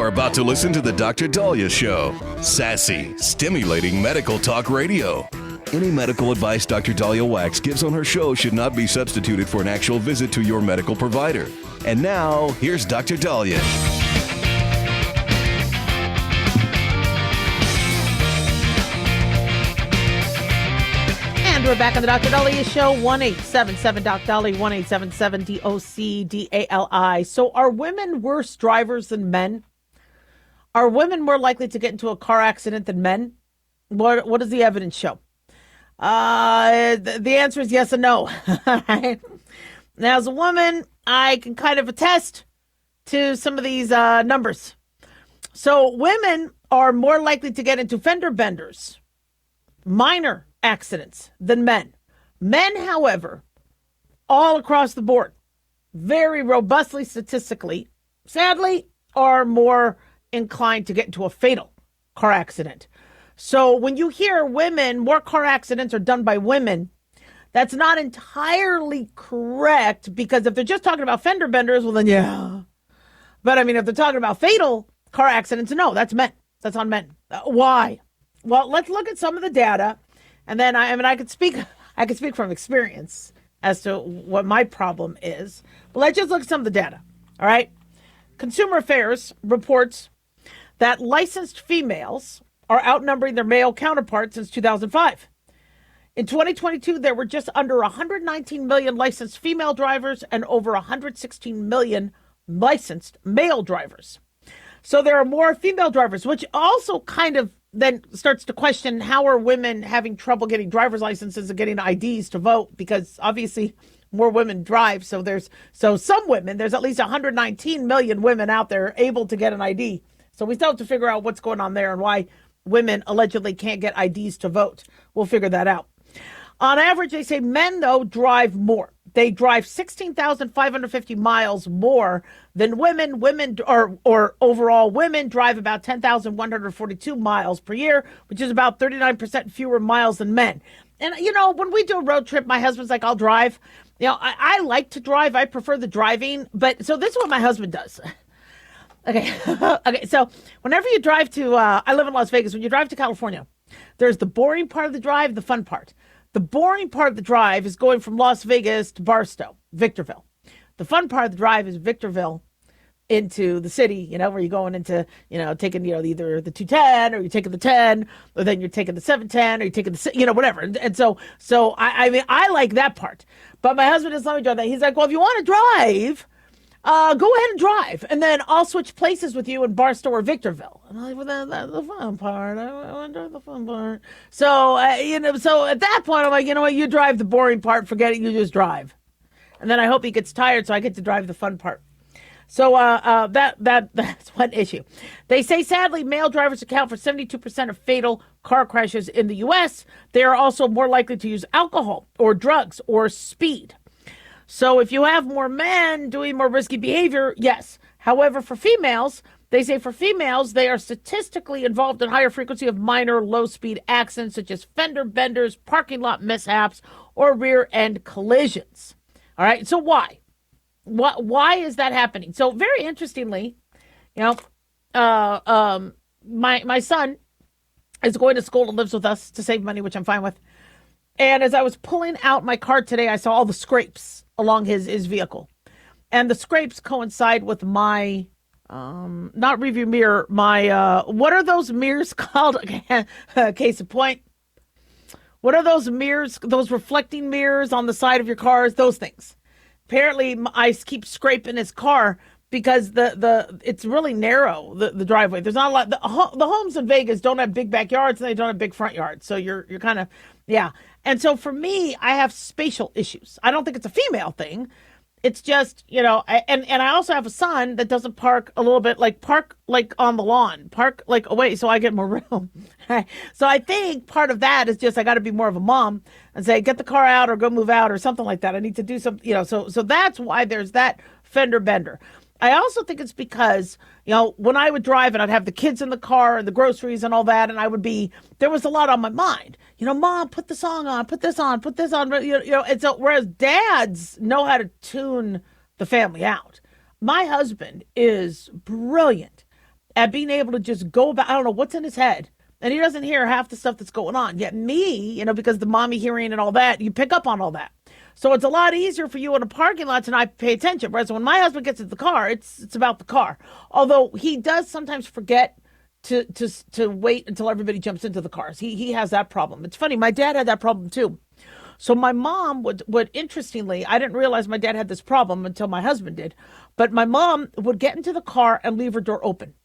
about to listen to the Dr. Dahlia Show. Sassy, stimulating medical talk radio. Any medical advice Dr. Dahlia Wax gives on her show should not be substituted for an actual visit to your medical provider. And now, here's Dr. Dahlia. And we're back on the Dr. Dahlia Show, 1-877-DOC-DALI, 1-877-DOC-DALI. So are women worse drivers than men? Are women more likely to get into a car accident than men? What does the evidence show? The answer is yes and no. Now, as a woman, I can kind of attest to some of these numbers. So women are more likely to get into fender benders, minor accidents, than men. Men, however, all across the board, very robustly statistically, sadly, are more inclined to get into a fatal car accident. So when you hear women, more car accidents are done by women, that's not entirely correct, because if they're just talking about fender benders, well then yeah. But I mean, if they're talking about fatal car accidents, no, that's men. That's on men. Why? Well, let's look at some of the data, and then I could speak from experience as to what my problem is. But let's just look at some of the data. All right. Consumer Affairs reports that licensed females are outnumbering their male counterparts since 2005. In 2022, there were just under 119 million licensed female drivers and over 116 million licensed male drivers. So there are more female drivers, which also kind of then starts to question, how are women having trouble getting driver's licenses and getting IDs to vote? Because obviously more women drive. So some women, there's at least 119 million women out there able to get an ID. So we still have to figure out what's going on there and why women allegedly can't get IDs to vote. We'll figure that out. On average, they say men, though, drive more. They drive 16,550 miles more than women. Or overall, women drive about 10,142 miles per year, which is about 39% fewer miles than men. And, you know, when we do a road trip, my husband's like, I'll drive. You know, I like to drive. I prefer the driving. But so this is what my husband does. Okay. Okay. So whenever you drive to, I live in Las Vegas. When you drive to California, there's the boring part of the drive, the fun part. The boring part of the drive is going from Las Vegas to Barstow, Victorville. The fun part of the drive is Victorville into the city, you know, where you're going into, you know, taking, you know, either the 210 or you're taking the 10, or then you're taking the 710 or you're taking the, you know, whatever. And so I mean, I like that part. But my husband doesn't let me drive that. He's like, well, if you want to drive, go ahead and drive, and then I'll switch places with you in Barstow or Victorville. And I'm like, well, that's the fun part. I want to drive the fun part. So, you know, so at that point, I'm like, you know what? You drive the boring part. Forget it. You just drive. And then I hope he gets tired, so I get to drive the fun part. So that's one issue. They say, sadly, male drivers account for 72% of fatal car crashes in the U.S. They are also more likely to use alcohol or drugs or speed. So if you have more men doing more risky behavior, yes. However, for females, they say they are statistically involved in higher frequency of minor low-speed accidents, such as fender benders, parking lot mishaps, or rear-end collisions. All right, so why? Why is that happening? So very interestingly, you know, my son is going to school and lives with us to save money, which I'm fine with. And as I was pulling out my car today, I saw all the scrapes along his vehicle. And the scrapes coincide with my, not review mirror, my, what are those mirrors called? Case in point. What are those mirrors, those reflecting mirrors on the side of your cars? Those things. Apparently, I keep scraping his car because it's really narrow, the driveway. There's not a lot. The homes in Vegas don't have big backyards, and they don't have big front yards. So you're kind of, yeah. And so for me, I have spatial issues. I don't think it's a female thing. It's just, you know, and I also have a son that doesn't park a little bit, park on the lawn, park away so I get more room. So I think part of that is just I got to be more of a mom and say, get the car out or go move out or something like that. I need to do something, you know, so that's why there's that fender bender. I also think it's because, you know, when I would drive and I'd have the kids in the car and the groceries and all that, and there was a lot on my mind. You know, Mom, put the song on, put this on, you know, and so whereas dads know how to tune the family out. My husband is brilliant at being able to just go about, I don't know what's in his head. And he doesn't hear half the stuff that's going on. Yet me, because the mommy hearing and all that, you pick up on all that. So it's a lot easier for you in a parking lot to not pay attention. Whereas when my husband gets into the car, it's about the car. Although he does sometimes forget to wait until everybody jumps into the cars. He has that problem. It's funny. My dad had that problem too. So my mom would interestingly, I didn't realize my dad had this problem until my husband did. But my mom would get into the car and leave her door open.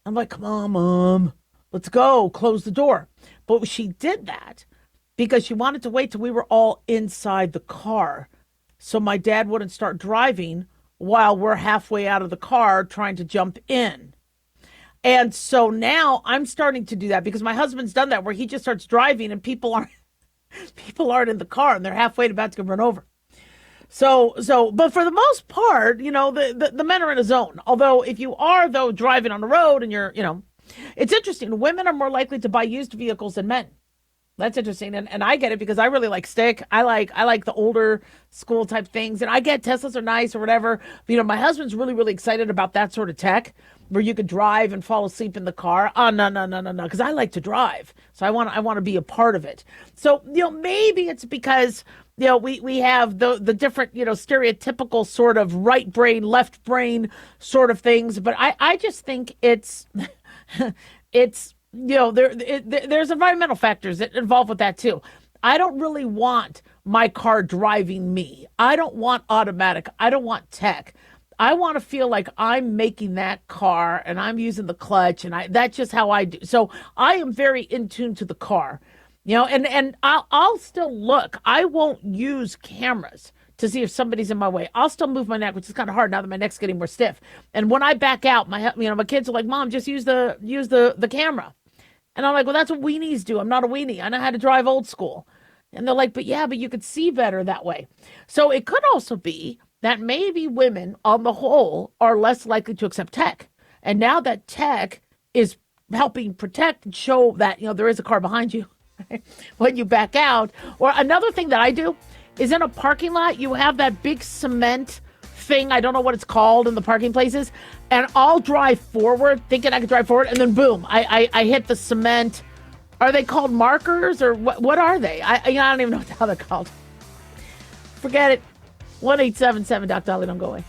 I'm like, come on, Mom. Let's go. Close the door. But she did that because she wanted to wait till we were all inside the car. So my dad wouldn't start driving while we're halfway out of the car trying to jump in. And so now I'm starting to do that because my husband's done that where he just starts driving and people aren't in the car and they're halfway about to get run over. So, but for the most part, the men are in a zone. Although if you are, though, driving on the road and you're, it's interesting. Women are more likely to buy used vehicles than men. That's interesting. And I get it because I really like stick. I like the older school type things. And I get Teslas are nice or whatever. But, my husband's really, really excited about that sort of tech where you could drive and fall asleep in the car. Oh, no. Because I like to drive. So I want to be a part of it. So, maybe it's because, we have the different, stereotypical sort of right brain, left brain sort of things. But I just think it's there's environmental factors that involve with that too. I don't really want my car driving me. I don't want automatic. I don't want tech. I want to feel like I'm making that car and I'm using the clutch and that's just how I do. So I am very in tune to the car, and I'll still look. I won't use cameras to see if somebody's in my way. I'll still move my neck, which is kind of hard now that my neck's getting more stiff. And when I back out, my kids are like, Mom, just use the camera. And I'm like, well, that's what weenies do. I'm not a weenie. I know how to drive old school. And they're like, but you could see better that way. So it could also be that maybe women on the whole are less likely to accept tech. And now that tech is helping protect and show that, there is a car behind you when you back out. Or another thing that I do is in a parking lot, you have that big cement thing. I don't know what it's called in the parking places. And I'll drive forward thinking I could drive forward. And then boom, I hit the cement. Are they called markers or what are they? I don't even know how they're called. Forget it. 1-877 Doc Dolly, don't go away.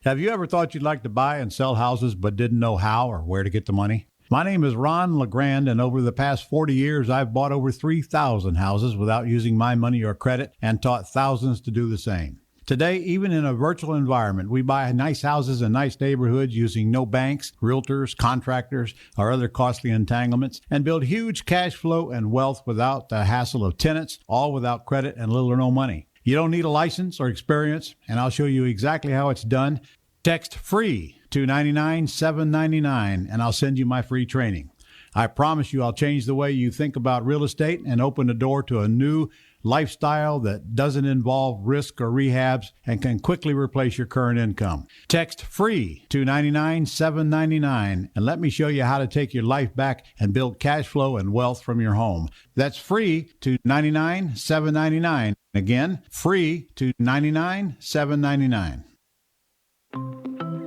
Have you ever thought you'd like to buy and sell houses but didn't know how or where to get the money? My name is Ron LeGrand, and over the past 40 years, I've bought over 3,000 houses without using my money or credit and taught thousands to do the same. Today, even in a virtual environment, we buy nice houses in nice neighborhoods using no banks, realtors, contractors, or other costly entanglements, and build huge cash flow and wealth without the hassle of tenants, all without credit and little or no money. You don't need a license or experience, and I'll show you exactly how it's done. Text FREE to 99799, and I'll send you my free training. I promise you I'll change the way you think about real estate and open the door to a new lifestyle that doesn't involve risk or rehabs and can quickly replace your current income. Text FREE to 99799 and let me show you how to take your life back and build cash flow and wealth from your home. That's FREE to 99799. Again, FREE to 99799.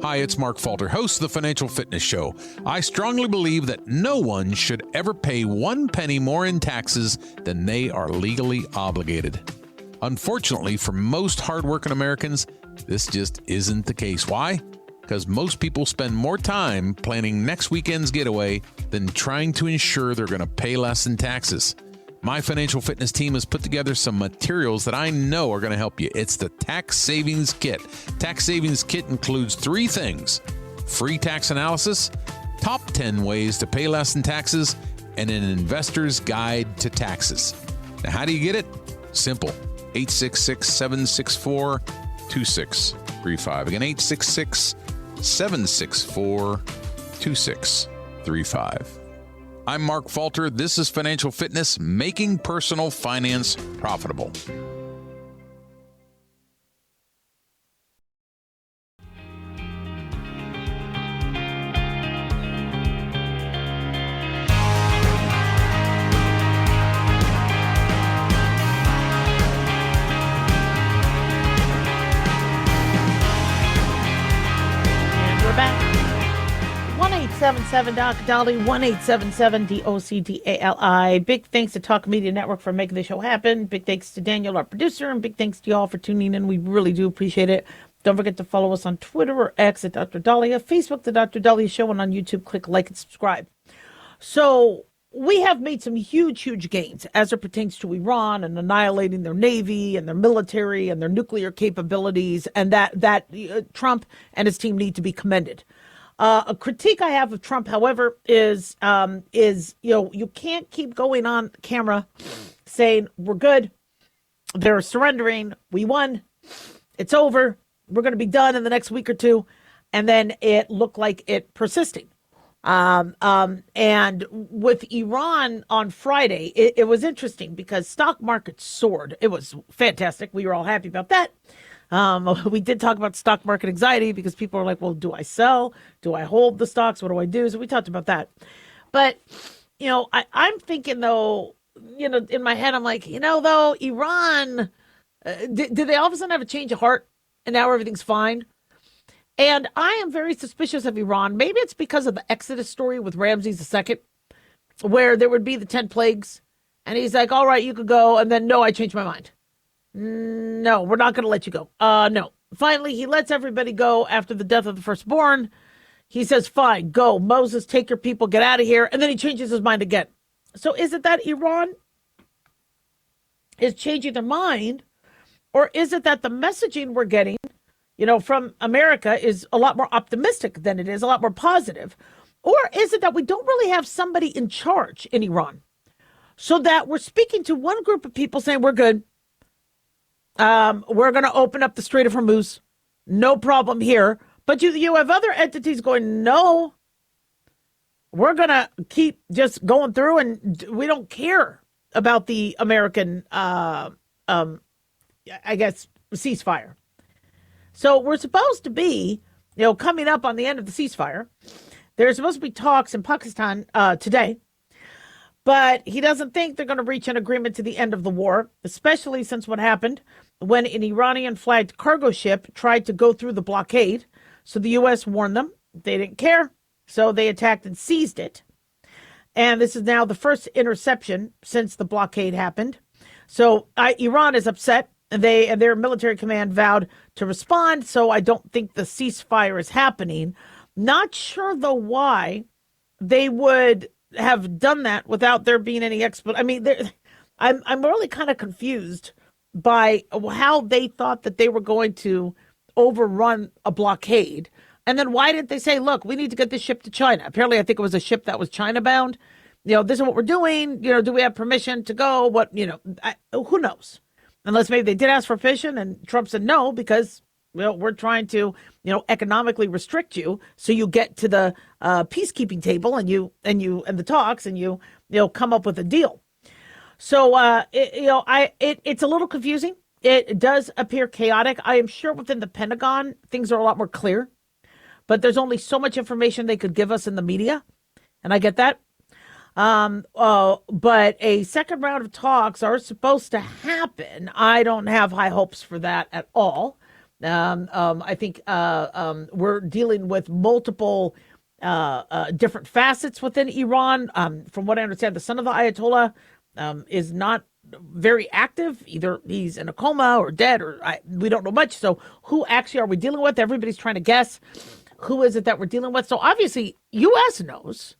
Hi, it's Mark Falter, host of the Financial Fitness Show. I strongly believe that no one should ever pay 1 penny more in taxes than they are legally obligated. Unfortunately, for most hardworking Americans, this just isn't the case. Why? Because most people spend more time planning next weekend's getaway than trying to ensure they're going to pay less in taxes. My financial fitness team has put together some materials that I know are going to help you. It's the Tax Savings Kit. Tax Savings Kit includes 3 things: free tax analysis, top 10 ways to pay less in taxes, and an investor's guide to taxes. Now, how do you get it? Simple. 866-764-2635. Again, 866-764-2635. I'm Mark Falter. This is Financial Fitness, making personal finance profitable. 1-877 Doc Dolly, 1-877-DOCDALI. Big thanks to Talk Media Network for making the show happen. Big thanks to Daniel, our producer, and big thanks to y'all for tuning in. We really do appreciate it. Don't forget to follow us on Twitter or X at Dr. Dahlia, Facebook, The Dr. Dahlia Show, and on YouTube, click like and subscribe. So we have made some huge, huge gains as it pertains to Iran and annihilating their navy and their military and their nuclear capabilities, and that Trump and his team need to be commended. A critique I have of Trump, however, is you can't keep going on camera saying we're good, they're surrendering, we won, it's over, we're going to be done in the next week or two, and then it looked like it persisting. And with Iran on Friday, it was interesting because stock market soared. It was fantastic. We were all happy about that. We did talk about stock market anxiety because people are like, well, do I sell? Do I hold the stocks? What do I do? So we talked about that. But, I'm thinking, though, in my head, I'm like, though, Iran, did they all of a sudden have a change of heart and now everything's fine? And I am very suspicious of Iran. Maybe it's because of the Exodus story with Ramses II, where there would be the 10 plagues. And he's like, all right, you could go. And then, no, I changed my mind. No, we're not going to let you go. No. Finally, he lets everybody go after the death of the firstborn. He says, fine, go. Moses, take your people, get out of here. And then he changes his mind again. So is it that Iran is changing their mind? Or is it that the messaging we're getting, from America is a lot more optimistic than it is, a lot more positive? Or is it that we don't really have somebody in charge in Iran? So that we're speaking to one group of people saying, we're good. We're going to open up the Strait of Hormuz. No problem here. But you have other entities going, no, we're going to keep just going through and we don't care about the American, ceasefire. So we're supposed to be, coming up on the end of the ceasefire. There's supposed to be talks in Pakistan today. But he doesn't think they're going to reach an agreement to the end of the war, especially since what happened when an Iranian-flagged cargo ship tried to go through the blockade. So the U.S. warned them. They didn't care. So they attacked and seized it. And this is now the first interception since the blockade happened. So Iran is upset. And their military command vowed to respond. So I don't think the ceasefire is happening. Not sure, though, why they would have done that without there being any explanation. I'm really kind of confused by how they thought that they were going to overrun a blockade. And then why didn't they say, look, we need to get this ship to China? Apparently, I think it was a ship that was China bound. This is what we're doing. Do we have permission to go? Who knows? Unless maybe they did ask for permission and Trump said no, because we're trying to, economically restrict you so you get to the peacekeeping table and the talks and you come up with a deal. So it's a little confusing. It does appear chaotic. I am sure within the Pentagon things are a lot more clear, but there's only so much information they could give us in the media, and I get that. But a second round of talks are supposed to happen. I don't have high hopes for that at all. I think we're dealing with multiple different facets within Iran. From what I understand, the son of the Ayatollah is not very active. Either he's in a coma or dead, or we don't know much. So who actually are we dealing with? Everybody's trying to guess who is it that we're dealing with. So obviously, U.S. knows.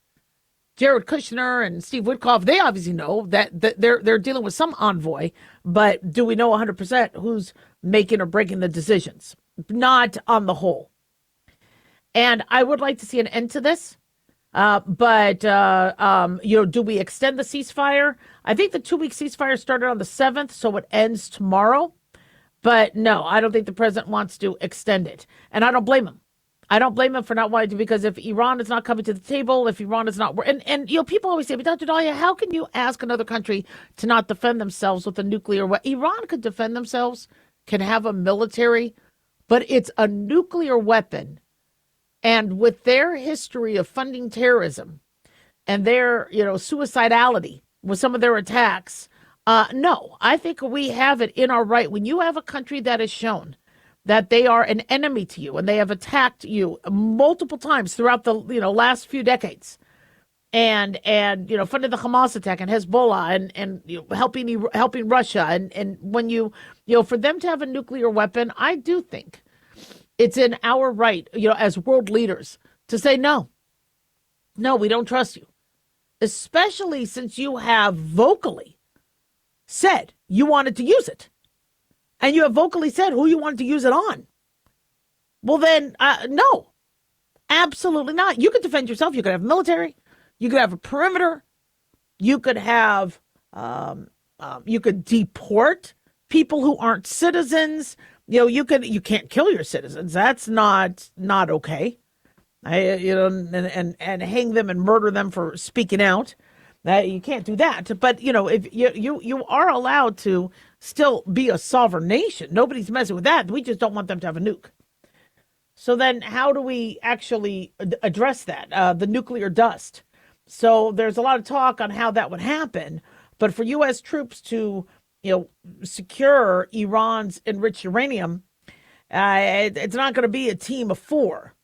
Jared Kushner and Steve Witkoff, they obviously know that they're dealing with some envoy, but do we know 100% who's making or breaking the decisions? Not on the whole. And I would like to see an end to this. But do we extend the ceasefire? I think the 2-week ceasefire started on the 7th, so it ends tomorrow. But no, I don't think the president wants to extend it. And I don't blame him. I don't blame him for not wanting to, because if Iran is not coming to the table, if Iran is not, and people always say, but Dr. Dahlia, how can you ask another country to not defend themselves with a nuclear weapon? Iran could defend themselves, can have a military, but it's a nuclear weapon. And with their history of funding terrorism and their, suicidality with some of their attacks, no, I think we have it in our right. When you have a country that has shown that they are an enemy to you and they have attacked you multiple times throughout the last few decades, and funded the Hamas attack and Hezbollah and helping Russia, and when for them to have a nuclear weapon, I do think it's in our right, as world leaders, to say no, we don't trust you, especially since you have vocally said you wanted to use it, and you have vocally said who you wanted to use it on. Well, then, no, absolutely not. You could defend yourself. You could have military. You could have a perimeter. You could have, you could deport people who aren't citizens. You can't kill your citizens. That's not okay. And hang them and murder them for speaking out. You can't do that. But if you are allowed to still be a sovereign nation, nobody's messing with that. We just don't want them to have a nuke. So then, how do we actually address that? The nuclear dust. So there's a lot of talk on how that would happen, but for U.S. troops to, secure Iran's enriched uranium, it's not going to be a team of 4.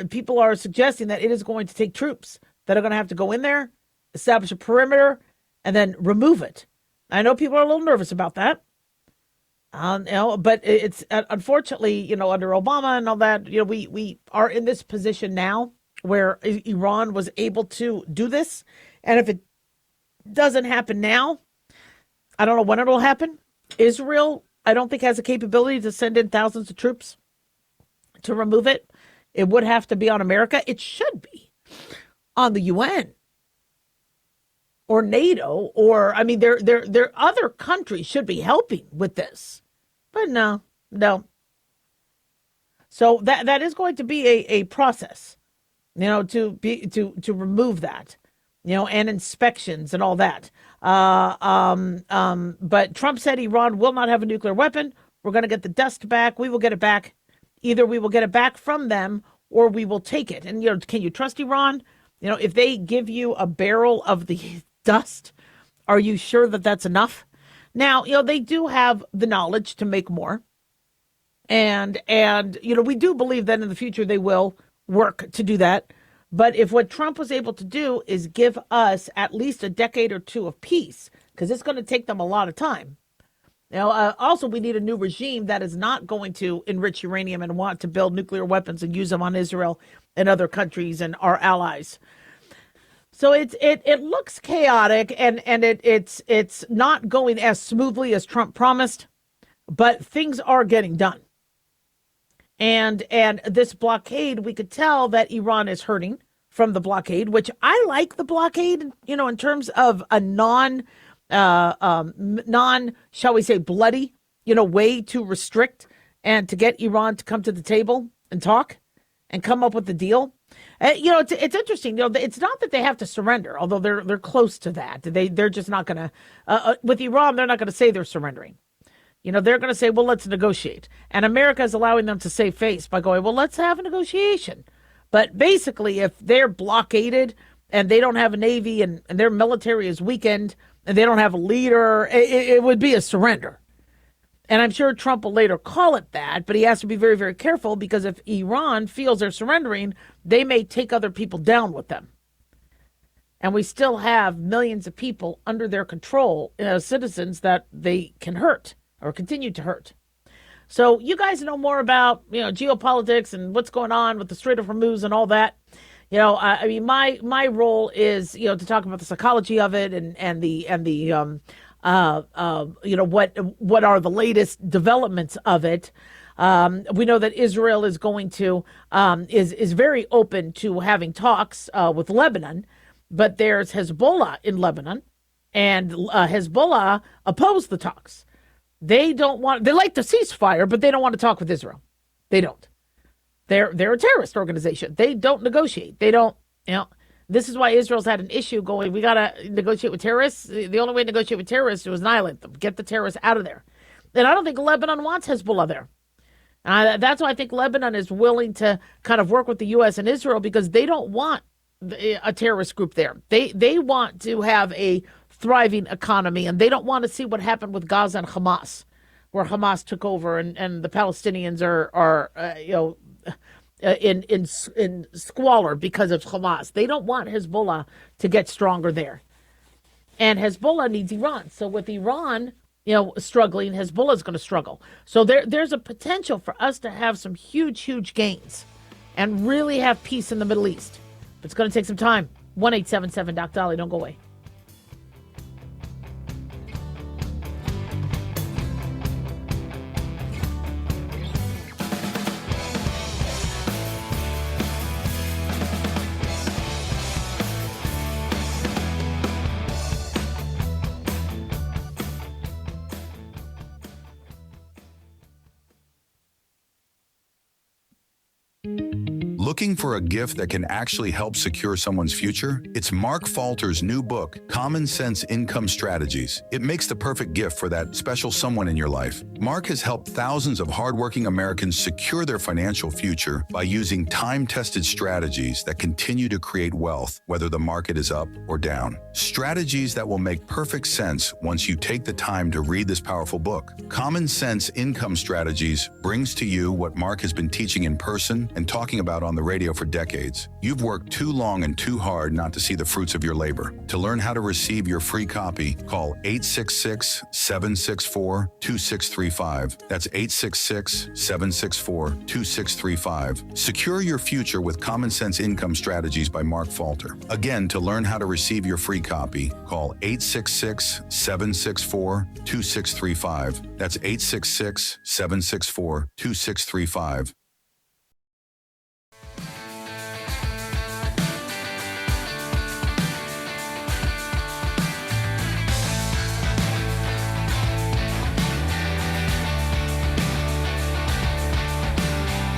People are suggesting that it is going to take troops that are going to have to go in there, establish a perimeter, and then remove it. I know people are a little nervous about that. But it's unfortunately, under Obama and all that, we are in this position now where Iran was able to do this. And if it doesn't happen now, I don't know when it'll happen. Israel, I don't think, has the capability to send in thousands of troops to remove it. It would have to be on America. It should be on the UN or NATO, or, there other countries should be helping with this. But no. So that is going to be a process, to remove that, and inspections and all that. But Trump said Iran will not have a nuclear weapon. We're going to get the dust back. We will get it back. Either we will get it back from them or we will take it. And, can you trust Iran? If they give you a barrel of the dust, are you sure that that's enough? Now, they do have the knowledge to make more. And we do believe that in the future they will work to do that. But if what Trump was able to do is give us at least a decade or two of peace, because it's going to take them a lot of time. Also, we need a new regime that is not going to enrich uranium and want to build nuclear weapons and use them on Israel and other countries and our allies. So it looks chaotic, and it's not going as smoothly as Trump promised, but things are getting done. And this blockade, we could tell that Iran is hurting from the blockade, which I like the blockade, in terms of a non, shall we say, bloody, way to restrict and to get Iran to come to the table and talk and come up with the deal. It's interesting. It's not that they have to surrender, although they're close to that. They're just not going to. With Iran, they're not going to say they're surrendering. They're going to say, well, let's negotiate. And America is allowing them to save face by going, well, let's have a negotiation. But basically, if they're blockaded and they don't have a navy and their military is weakened and they don't have a leader, it would be a surrender. And I'm sure Trump will later call it that, but he has to be very, very careful, because if Iran feels they're surrendering, they may take other people down with them. And we still have millions of people under their control, citizens that they can hurt or continue to hurt. So you guys know more about, geopolitics and what's going on with the Strait of Hormuz and all that. My role is, to talk about the psychology of it and the what are the latest developments of it. We know that Israel is going to is very open to having talks with Lebanon, but there's Hezbollah in Lebanon, and Hezbollah opposed the talks. They like the ceasefire, but they don't want to talk with Israel. They don't. They're a terrorist organization. They don't negotiate. They don't, This is why Israel's had an issue going, we got to negotiate with terrorists. The only way to negotiate with terrorists is annihilate them, get the terrorists out of there. And I don't think Lebanon wants Hezbollah there. That's why I think Lebanon is willing to kind of work with the U.S. and Israel, because they don't want a terrorist group there. They want to have a thriving economy, and they don't want to see what happened with Gaza and Hamas. where Hamas took over and the Palestinians are in squalor because of Hamas. They don't want Hezbollah to get stronger there. And Hezbollah needs Iran. So with Iran, struggling, Hezbollah is going to struggle. So there's a potential for us to have some huge, huge gains and really have peace in the Middle East. But it's going to take some time. 1-877-Doc Dolly. Don't go away. Looking for a gift that can actually help secure someone's future? It's Mark Falter's new book, Common Sense Income Strategies. It makes the perfect gift for that special someone in your life. Mark has helped thousands of hardworking Americans secure their financial future by using time-tested strategies that continue to create wealth, whether the market is up or down. Strategies that will make perfect sense once you take the time to read this powerful book. Common Sense Income Strategies brings to you what Mark has been teaching in person and talking about on the radio for decades. You've worked too long and too hard not to see the fruits of your labor. To learn how to receive your free copy, call 866-764-2635. That's 866-764-2635. Secure your future with Common Sense Income Strategies by Mark Falter. Again, to learn how to receive your free copy, call 866-764-2635. That's 866-764-2635.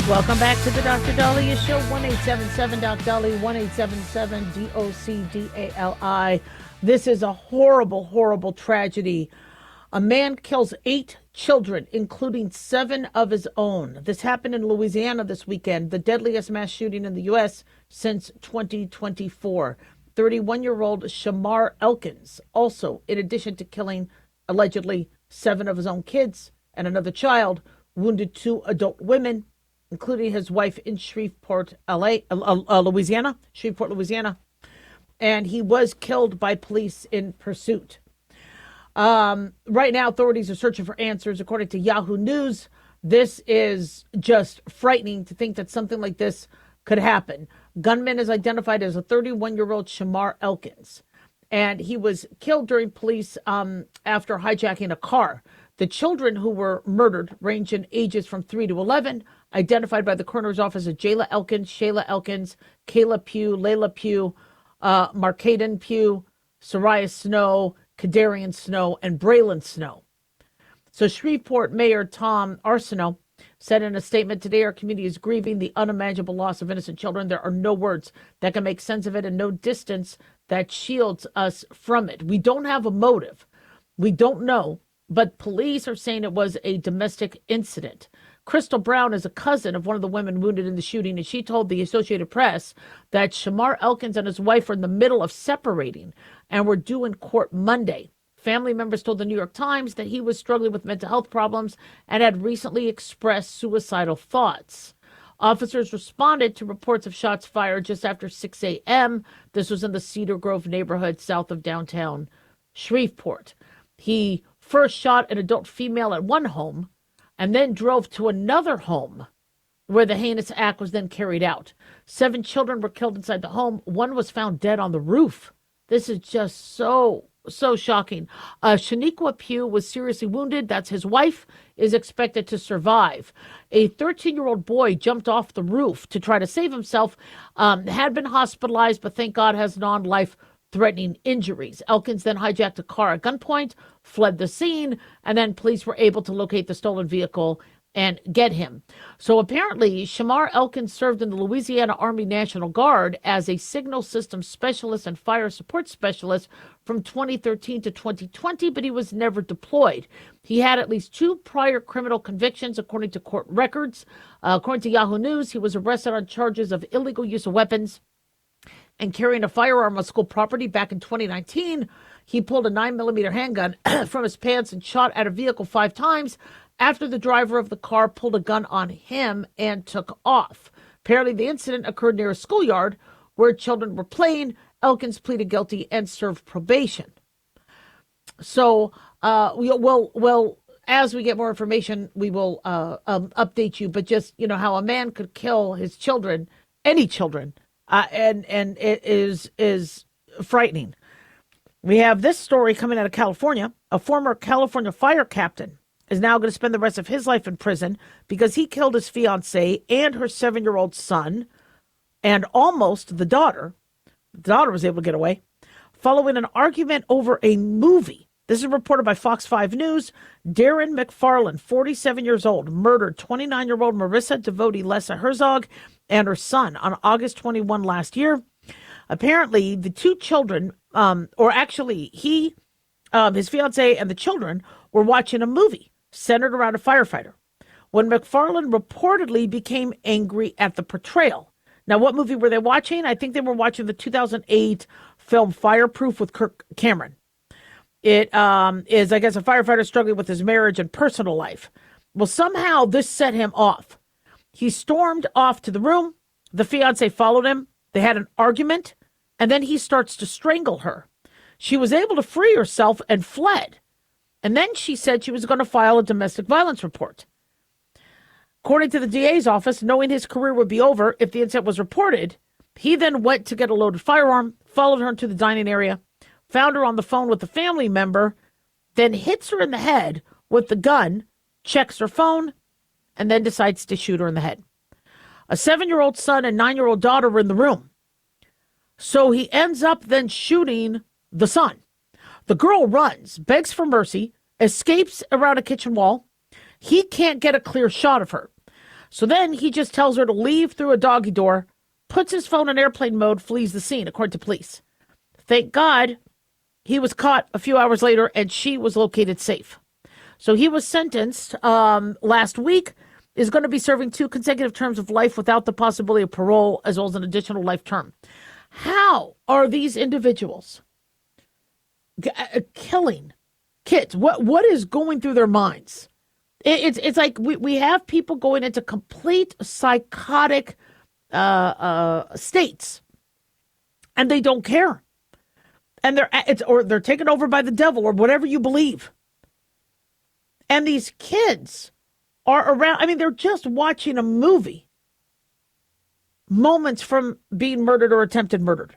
Welcome back to the Dr. Dahlia Show. 1-877-Doc Dolly, 1-877-DOCDALI. This is a horrible, horrible tragedy. A man kills 8 children, including 7 of his own. This happened in Louisiana this weekend, the deadliest mass shooting in the U.S. since 2024. 31-year-old Shamar Elkins, also, in addition to killing, allegedly, 7 of his own kids and another child, wounded 2 adult women, including his wife in Shreveport, Louisiana. And he was killed by police in pursuit. Right now, authorities are searching for answers. According to Yahoo News, this is just frightening to think that something like this could happen. Gunman is identified as a 31-year-old Shamar Elkins, and he was killed during police after hijacking a car. The children who were murdered range in ages from 3 to 11, identified by the coroner's office as Jayla Elkins, Shayla Elkins, Kayla Pugh, Layla Pugh, Marcaden Pugh, Soraya Snow, Kadarian Snow, and Braylon Snow. So Shreveport Mayor Tom Arsenault said in a statement, today our community is grieving the unimaginable loss of innocent children. There are no words that can make sense of it and no distance that shields us from it. We don't have a motive. We don't know. But police are saying it was a domestic incident. Crystal Brown is a cousin of one of the women wounded in the shooting, and she told the Associated Press that Shamar Elkins and his wife were in the middle of separating and were due in court Monday. Family members told the New York Times that he was struggling with mental health problems and had recently expressed suicidal thoughts. Officers responded to reports of shots fired just after 6 a.m. This was in the Cedar Grove neighborhood south of downtown Shreveport. He first shot an adult female at one home and then drove to another home where the heinous act was then carried out. 7 children were killed inside the home. 1 was found dead on the roof. This is just so shocking. Shaniqua Pugh was seriously wounded. That's his wife, is expected to survive. A 13-year-old boy jumped off the roof to try to save himself, had been hospitalized, but thank God has non-life-threatening injuries. Elkins then hijacked a car at gunpoint, fled the scene, and then police were able to locate the stolen vehicle and get him. So apparently, Shamar Elkins served in the Louisiana Army National Guard as a signal system specialist and fire support specialist from 2013 to 2020, but he was never deployed. He had at least 2 prior criminal convictions, according to court records. According to Yahoo News, he was arrested on charges of illegal use of weapons and carrying a firearm on school property back in 2019. He pulled a 9mm handgun from his pants and shot at a vehicle 5 times. after the driver of the car pulled a gun on him and took off. Apparently, the incident occurred near a schoolyard where children were playing. Elkins pleaded guilty and served probation. So, as we get more information, we will update you. But just, how a man could kill his children, any children, and it is frightening. We have this story coming out of California. A former California fire captain is now going to spend the rest of his life in prison because he killed his fiancée and her 7-year-old son and almost the daughter. The daughter was able to get away following an argument over a movie. This is reported by Fox 5 News. Darren McFarland, 47 years old, murdered 29-year-old Marissa devotee Lessa Herzog and her son on August 21 last year. Apparently, the two children, his fiancée and the children were watching a movie centered around a firefighter when McFarland reportedly became angry at the portrayal. Now, what movie were they watching? I think they were watching the 2008 film Fireproof with Kirk Cameron. It is, I guess, a firefighter struggling with his marriage and personal life. Well, somehow this set him off. He stormed off to the room. The fiancée followed him. They had an argument, and then he starts to strangle her. She was able to free herself and fled. And then she said she was going to file a domestic violence report. According to the DA's office, knowing his career would be over if the incident was reported, he then went to get a loaded firearm, followed her into the dining area, found her on the phone with a family member, then hits her in the head with the gun, checks her phone, and then decides to shoot her in the head. A 7-year-old son and 9-year-old daughter were in the room. So he ends up then shooting the son. The girl runs, begs for mercy, escapes around a kitchen wall. He can't get a clear shot of her. So then he just tells her to leave through a doggy door, puts his phone in airplane mode, flees the scene, according to police. Thank God he was caught a few hours later and she was located safe. So he was sentenced last week, is going to be serving 2 consecutive terms of life without the possibility of parole, as well as an additional life term. How are these individuals killing kids? What is going through their minds? It's like we have people going into complete psychotic states, and they don't care, and they're taken over by the devil or whatever you believe. And these kids are around. I mean, they're just watching a movie moments from being murdered or attempted murdered.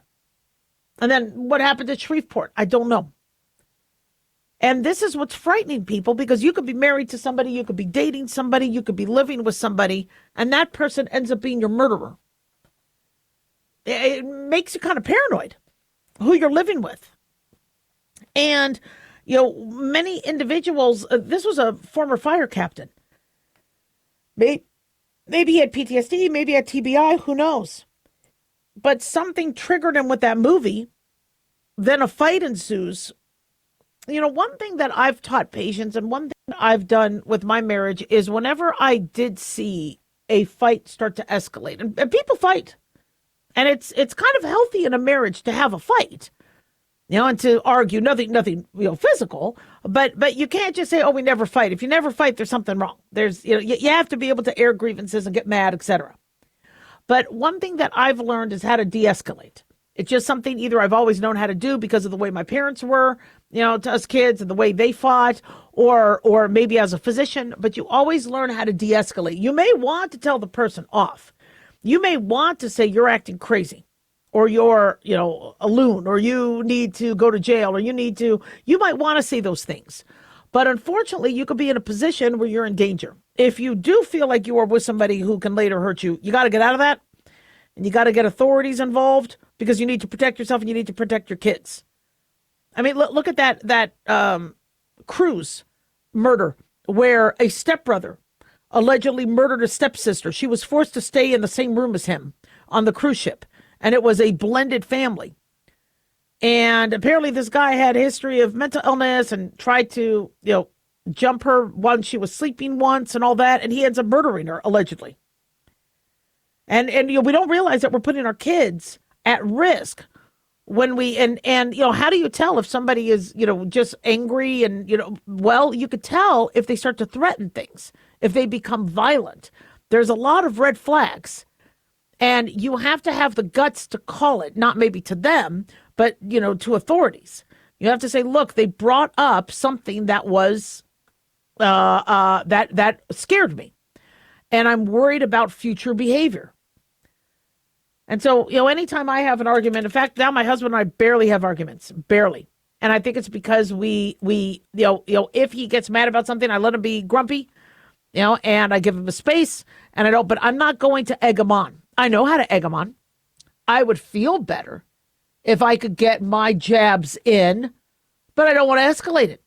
And then what happened at Shreveport? I don't know. And this is what's frightening people, because you could be married to somebody, you could be dating somebody, you could be living with somebody, and that person ends up being your murderer. It makes you kind of paranoid who you're living with. And, many individuals, this was a former fire captain. Maybe he had PTSD, maybe he had TBI, who knows? But something triggered him with that movie. Then a fight ensues. One thing that I've taught patients, and one thing I've done with my marriage, is whenever I did see a fight start to escalate, and people fight, and it's kind of healthy in a marriage to have a fight, and to argue nothing physical, but you can't just say, oh, we never fight. If you never fight, there's something wrong. There's, you have to be able to air grievances and get mad, etc. But one thing that I've learned is how to de-escalate. It's just something either I've always known how to do because of the way my parents were, to us kids, and the way they fought, or maybe as a physician, but you always learn how to de-escalate. You may want to tell the person off. You may want to say you're acting crazy, or you're, a loon, or you need to go to jail, or you might want to say those things. But unfortunately, you could be in a position where you're in danger. If you do feel like you are with somebody who can later hurt you, you got to get out of that. And you got to get authorities involved, because you need to protect yourself and you need to protect your kids. I mean, look at that Cruz murder, where a stepbrother allegedly murdered a stepsister. She was forced to stay in the same room as him on the cruise ship, and it was a blended family. And apparently this guy had a history of mental illness and tried to, jump her when she was sleeping once and all that, and he ends up murdering her, allegedly. And we don't realize that we're putting our kids at risk when we and how do you tell if somebody is just angry and well, you could tell if they start to threaten things, if they become violent. There's a lot of red flags, and you have to have the guts to call it, not maybe to them, but to authorities. You have to say, look, they brought up something that was that scared me, and I'm worried about future behavior. And so, anytime I have an argument, in fact, now my husband and I barely have arguments, barely. And I think it's because we if he gets mad about something, I let him be grumpy, and I give him a space, and I don't, but I'm not going to egg him on. I know how to egg him on. I would feel better if I could get my jabs in, but I don't want to escalate it.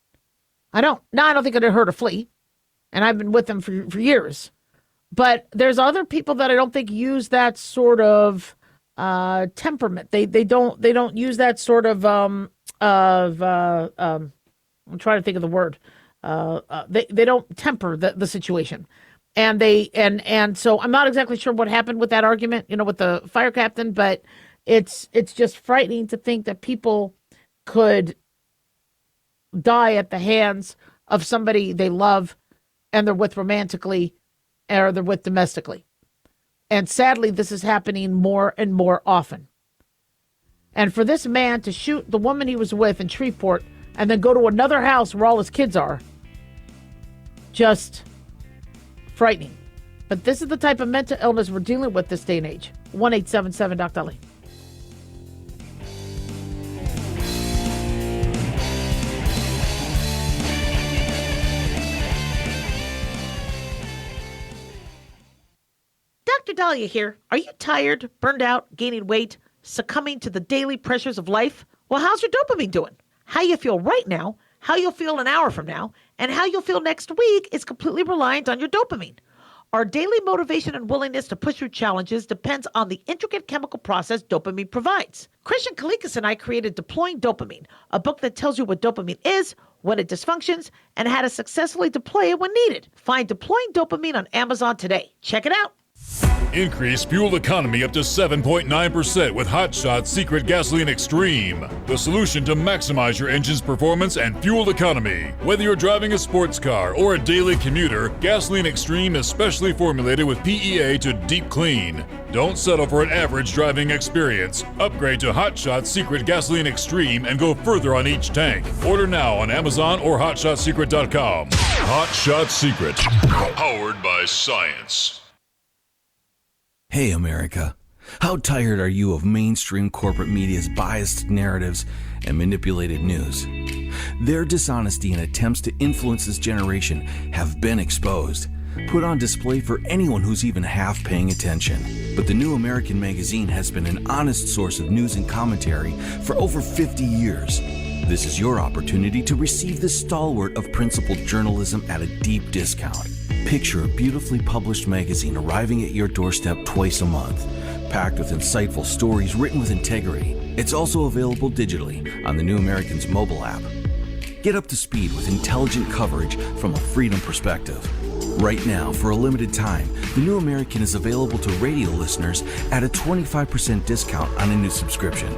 I don't. Now, I don't think it'd hurt a flea, and I've been with them for years. But there's other people that I don't think use that sort of temperament. They don't use that sort of I'm trying to think of the word. They don't temper the situation, and so I'm not exactly sure what happened with that argument, with the fire captain. But it's just frightening to think that people could die at the hands of somebody they love and they're with romantically, or they're with domestically. And sadly, this is happening more and more often. And for this man to shoot the woman he was with in Shreveport and then go to another house where all his kids are, just frightening. But this is the type of mental illness we're dealing with this day and age. 1-877-DOC-DOLLY. Dr. Dahlia here. Are you tired, burned out, gaining weight, succumbing to the daily pressures of life? Well, how's your dopamine doing? How you feel right now, how you'll feel an hour from now, and how you'll feel next week is completely reliant on your dopamine. Our daily motivation and willingness to push through challenges depends on the intricate chemical process dopamine provides. Christian Kalikas and I created Deploying Dopamine, a book that tells you what dopamine is, when it dysfunctions, and how to successfully deploy it when needed. Find Deploying Dopamine on Amazon today. Check it out. Increase fuel economy up to 7.9% with Hot Shot Secret Gasoline Extreme, the solution to maximize your engine's performance and fuel economy. Whether you're driving a sports car or a daily commuter, Gasoline Extreme is specially formulated with PEA to deep clean. Don't settle for an average driving experience. Upgrade to Hot Shot Secret Gasoline Extreme and go further on each tank. Order now on Amazon or HotShotSecret.com. Hot Shot Secret, powered by science. Hey, America. How tired are you of mainstream corporate media's biased narratives and manipulated news? Their dishonesty and attempts to influence this generation have been exposed, put on display for anyone who's even half paying attention. But the New American Magazine has been an honest source of news and commentary for over 50 years. This is your opportunity to receive the stalwart of principled journalism at a deep discount. Picture a beautifully published magazine arriving at your doorstep twice a month, packed with insightful stories written with integrity. It's also available digitally on the New American's mobile app. Get up to speed with intelligent coverage from a freedom perspective. Right now, for a limited time, the New American is available to radio listeners at a 25% discount on a new subscription.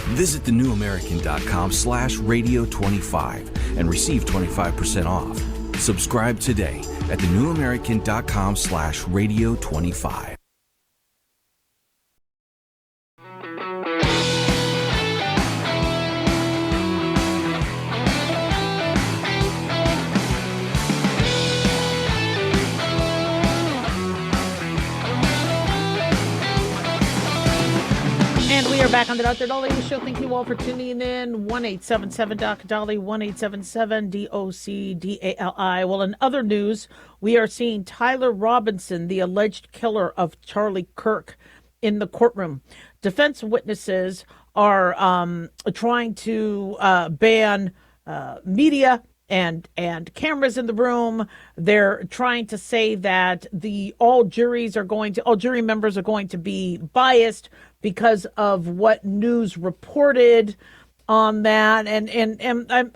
Visit thenewamerican.com/radio25 and receive 25% off. Subscribe today at thenewamerican.com/radio25. And we are back on the Dr. Dolly Show. Thank you all for tuning in. 1-877-DOC-DOLLY, 1-877-DOC-DALI. Well, in other news, we are seeing Tyler Robinson, the alleged killer of Charlie Kirk, in the courtroom. Defense witnesses are trying to ban media and cameras in the room. They're trying to say that all jury members are going to be biased because of what news reported on that. And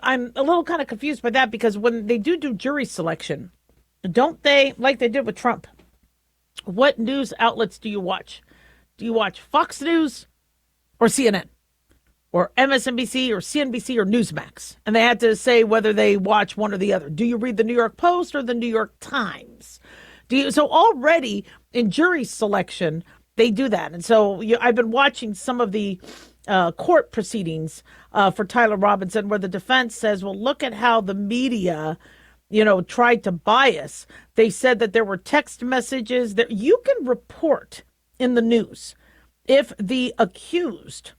I'm a little kind of confused by that, because when they do jury selection, don't they, like they did with Trump, what news outlets do you watch? Do you watch Fox News or CNN? or MSNBC or CNBC or Newsmax. And they had to say whether they watch one or the other. Do you read the New York Post or the New York Times? So already in jury selection, they do that. And so I've been watching some of the court proceedings for Tyler Robinson, where the defense says, well, look at how the media, tried to bias. They said that there were text messages that you can report in the news if the accused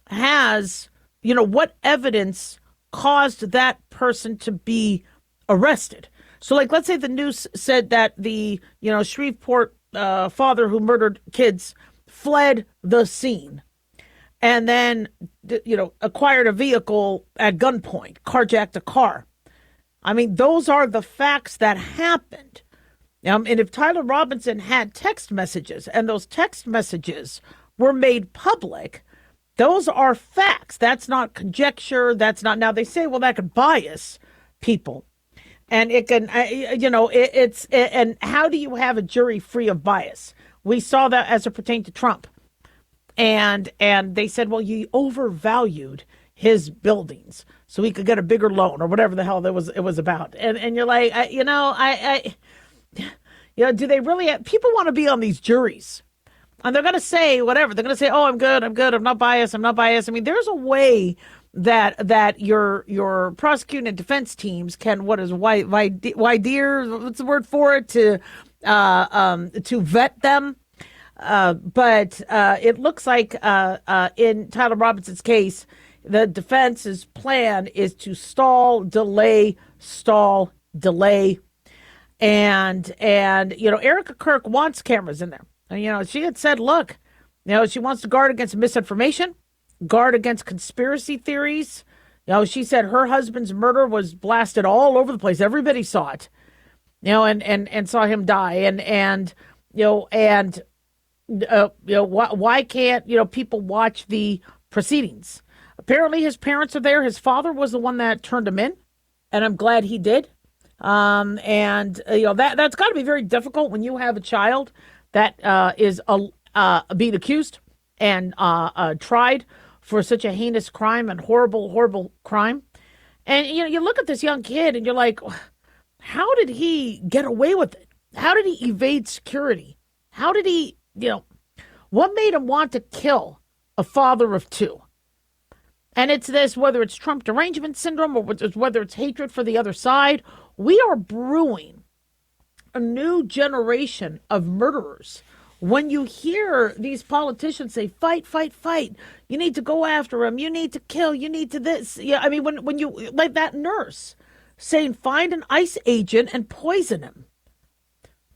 has, what evidence caused that person to be arrested. So, like, let's say the news said that the, Shreveport father who murdered kids fled the scene and then, acquired a vehicle at gunpoint, carjacked a car. I mean, those are the facts that happened. And if Tyler Robinson had text messages and those text messages were made public, those are facts. That's not conjecture. That's not. Now, they say, well, that could bias people. And it can, and how do you have a jury free of bias? We saw that as it pertained to Trump. And they said, well, you overvalued his buildings so he could get a bigger loan or whatever the hell it was about. And you're like, do they really people want to be on these juries? And they're going to say whatever. They're going to say, oh, I'm good. I'm not biased. I mean, there's a way that your prosecuting and defense teams can, what's the word for it, to vet them. But it looks like in Tyler Robinson's case, the defense's plan is to stall, delay. And Erica Kirk wants cameras in there. And, she had said, look, she wants to guard against misinformation, guard against conspiracy theories. She said her husband's murder was blasted all over the place. Everybody saw it, and saw him die. Why can't, people watch the proceedings? Apparently his parents are there. His father was the one that turned him in, and I'm glad he did. That's got to be very difficult when you have a child that is being accused and tried for such a heinous crime and horrible crime. And, you look at this young kid and you're like, how did he get away with it? How did he evade security? How did he, what made him want to kill a father of two? And it's this, whether it's Trump derangement syndrome or whether it's hatred for the other side, we are brewing a new generation of murderers. When you hear these politicians say, fight, you need to go after him, you need to kill, you need to this. Yeah, I mean, when you, like that nurse saying, find an ICE agent and poison him.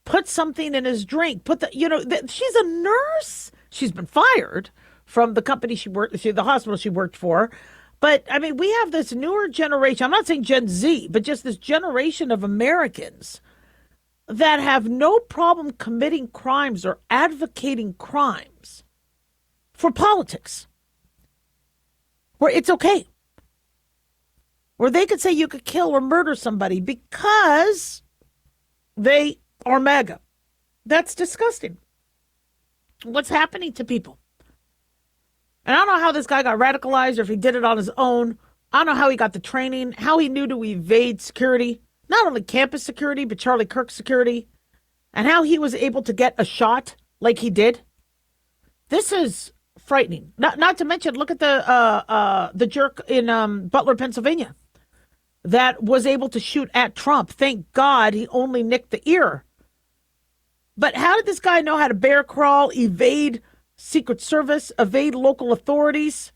Put something in his drink. She's a nurse. She's been fired from the company the hospital she worked for. But, I mean, we have this newer generation. I'm not saying Gen Z, but just this generation of Americans that have no problem committing crimes or advocating crimes for politics, where it's okay, where they could say you could kill or murder somebody because they are MAGA. That's disgusting. What's happening to people? And I don't know how this guy got radicalized or if he did it on his own. I don't know how he got the training, how he knew to evade security, not only campus security, but Charlie Kirk security, and how he was able to get a shot like he did. This is frightening. Not to mention, look at the jerk in Butler, Pennsylvania, that was able to shoot at Trump. Thank God he only nicked the ear. But how did this guy know how to bear crawl, evade Secret Service, evade local authorities?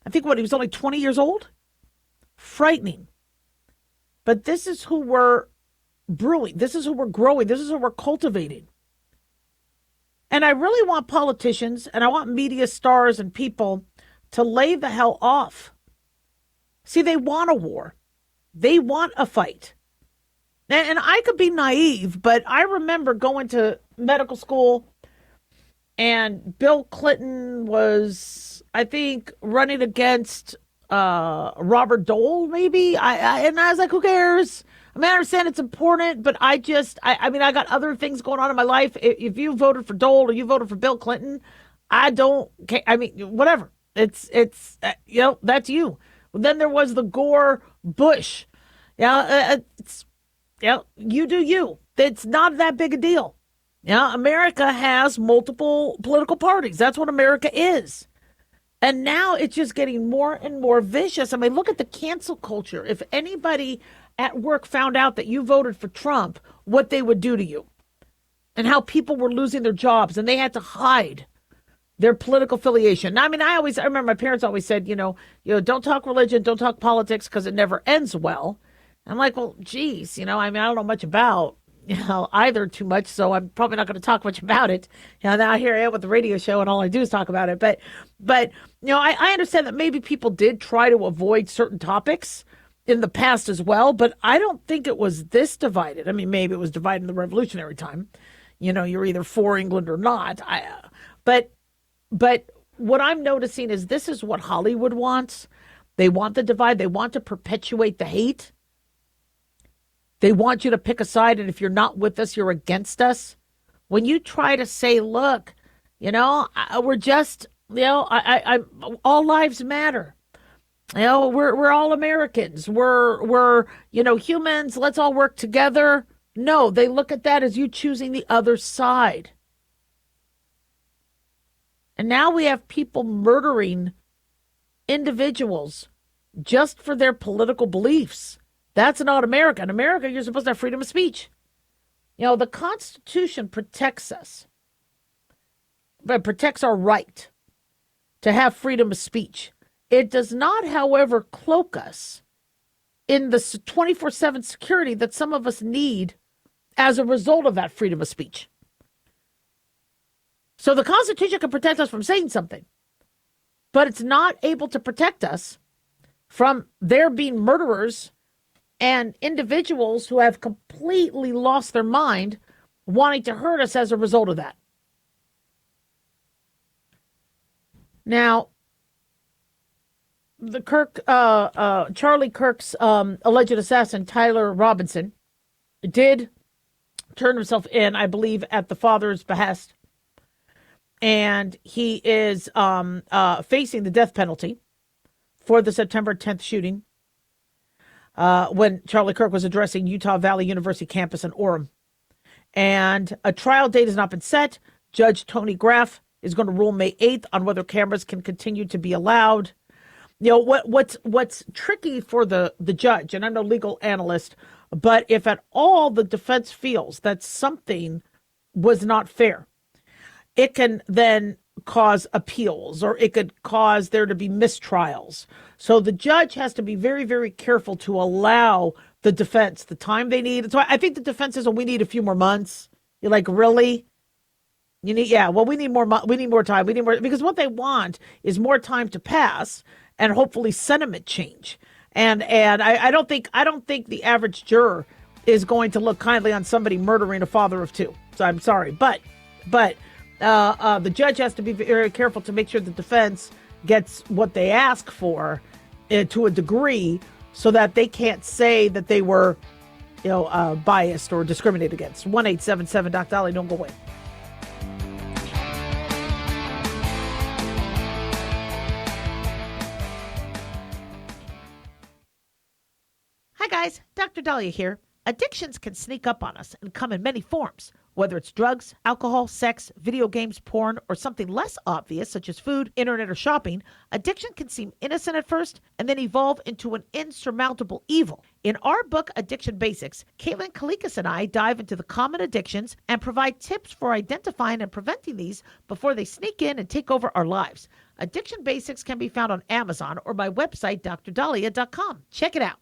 I think he was only 20 years old? Frightening. But this is who we're brewing. This is who we're growing. This is who we're cultivating. And I really want politicians and I want media stars and people to lay the hell off. See, they want a war. They want a fight. And I could be naive, but I remember going to medical school and Bill Clinton was, I think, running against Robert Dole, maybe. And I was like, who cares? I mean, I understand it's important, but I got other things going on in my life. If you voted for Dole or you voted for Bill Clinton, I don't care. I mean, whatever. It's that's you. Then there was the Gore Bush. You do you. It's not that big a deal. America has multiple political parties. That's what America is. And now it's just getting more and more vicious. I mean, look at the cancel culture. If anybody at work found out that you voted for Trump, what they would do to you and how people were losing their jobs and they had to hide their political affiliation. I mean, I remember my parents always said, don't talk religion, don't talk politics because it never ends well. I'm like, well, geez, I don't know much about, either too much. So I'm probably not going to talk much about it. Now here I am with the radio show and all I do is talk about it. But I understand that maybe people did try to avoid certain topics in the past as well, but I don't think it was this divided. I mean, maybe it was divided in the Revolutionary time. You're either for England or not. But what I'm noticing is this is what Hollywood wants. They want the divide. They want to perpetuate the hate. They want you to pick a side, and if you're not with us, you're against us. When you try to say, look, we're just, all lives matter. We're all Americans. We're humans. Let's all work together. No, they look at that as you choosing the other side. And now we have people murdering individuals just for their political beliefs. That's not America. In America, you're supposed to have freedom of speech. The Constitution protects us, but protects our right to have freedom of speech. It does not, however, cloak us in the 24/7 security that some of us need as a result of that freedom of speech. So the Constitution can protect us from saying something, but it's not able to protect us from there being murderers and individuals who have completely lost their mind wanting to hurt us as a result of that. Now, the Charlie Kirk's alleged assassin, Tyler Robinson, did turn himself in, I believe, at the father's behest. And he is facing the death penalty for the September 10th shooting when Charlie Kirk was addressing Utah Valley University campus in Orem. And a trial date has not been set. Judge Tony Graff is going to rule May 8th on whether cameras can continue to be allowed. What's tricky for the judge, and I'm no legal analyst, but if at all the defense feels that something was not fair, it can then cause appeals, or it could cause there to be mistrials. So the judge has to be very, very careful to allow the defense the time they need. So I think the defense says, we need a few more months. You're like, really? We need more. We need more time. We need more, because what they want is more time to pass and hopefully sentiment change. And I don't think the average juror is going to look kindly on somebody murdering a father of two. So I'm sorry, but the judge has to be very careful to make sure the defense gets what they ask for to a degree, so that they can't say that they were, biased or discriminated against. 1-877 Doc Dolly. Don't go away. Hi guys, Dr. Dahlia here. Addictions can sneak up on us and come in many forms, whether it's drugs, alcohol, sex, video games, porn, or something less obvious such as food, internet, or shopping. Addiction can seem innocent at first and then evolve into an insurmountable evil. In our book, Addiction Basics, Caitlin Kalikas and I dive into the common addictions and provide tips for identifying and preventing these before they sneak in and take over our lives. Addiction Basics can be found on Amazon or my website, drdahlia.com. Check it out.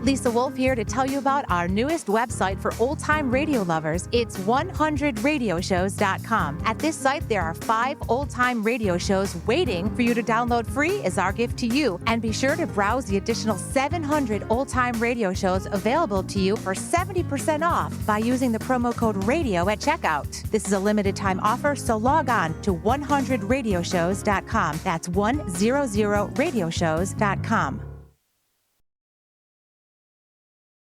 Lisa Wolf here to tell you about our newest website for old-time radio lovers. It's 100radioshows.com. At this site, there are 5 old-time radio shows waiting for you to download free as our gift to you. And be sure to browse the additional 700 old-time radio shows available to you for 70% off by using the promo code RADIO at checkout. This is a limited-time offer, so log on to 100radioshows.com. That's 100radioshows.com.